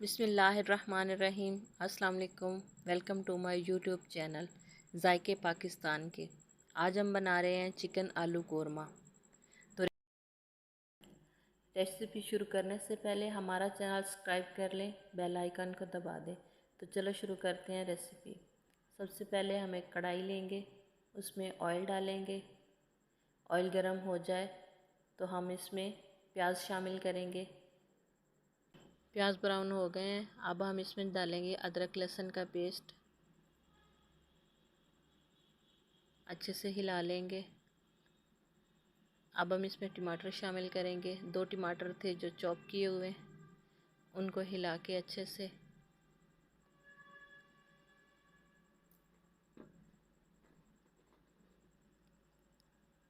बिस्मिल्लाहिर्रहमानिर्रहीम। अस्सलाम वालेकुम। Welcome to my YouTube channel जायके पाकिस्तान के। आज हम बना रहे हैं चिकन आलू कोरमा। तो रेसिपी शुरू करने से पहले हमारा चैनल सब्सक्राइब कर लें, बेल आइकन को दबा दें। तो चलो शुरू करते हैं रेसिपी। सबसे पहले हम एक कढ़ाई लेंगे, उसमें ऑयल डालेंगे। ऑयल गर्म हो जाए तो हम इसमें प्याज शामिल करेंगे। प्याज ब्राउन हो गए हैं, अब हम इसमें डालेंगे अदरक लहसुन का पेस्ट। अच्छे से हिला लेंगे। अब हम इसमें टमाटर शामिल करेंगे। 2 टमाटर थे जो चॉप किए हुए, उनको हिला के अच्छे से।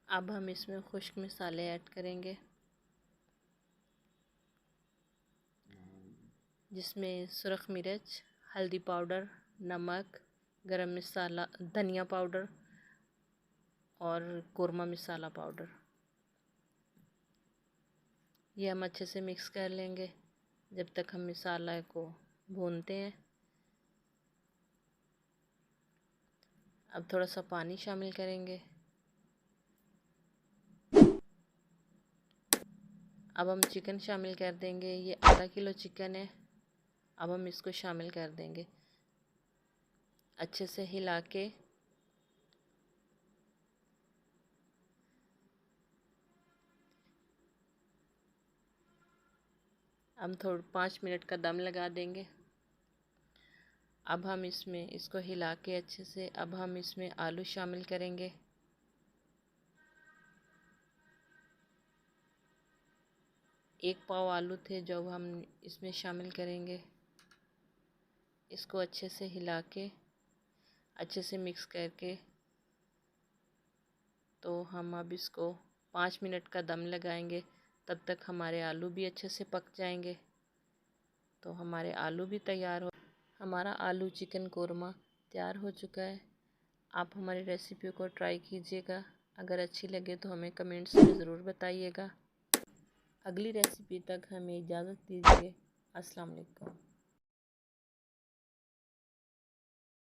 अब हम इसमें खुश्क मसाले ऐड करेंगे, जिसमें सुरख मिर्च, हल्दी पाउडर, नमक, गरम मसाला, धनिया पाउडर और कोरमा मसाला पाउडर। ये हम अच्छे से मिक्स कर लेंगे जब तक हम मसाला को भूनते हैं। अब थोड़ा सा पानी शामिल करेंगे। अब हम चिकन शामिल कर देंगे। ये आधा किलो चिकन है। अब हम इसको शामिल कर देंगे, अच्छे से हिला के। हम 5 मिनट का दम लगा देंगे। अब हम इसमें इसको हिला के अच्छे से, अब हम इसमें आलू शामिल करेंगे। एक पाव आलू थे जो हम इसमें शामिल करेंगे। इसको अच्छे से हिला के, अच्छे से मिक्स करके, तो हम अब इसको 5 मिनट का दम लगाएंगे। तब तक हमारे आलू भी अच्छे से पक जाएंगे। तो हमारे आलू भी तैयार हो, हमारा आलू चिकन कोरमा तैयार हो चुका है। आप हमारी रेसिपी को ट्राई कीजिएगा। अगर अच्छी लगे तो हमें कमेंट्स में ज़रूर बताइएगा। अगली रेसिपी तक हमें इजाज़त दीजिए। अस्सलाम वालेकुम।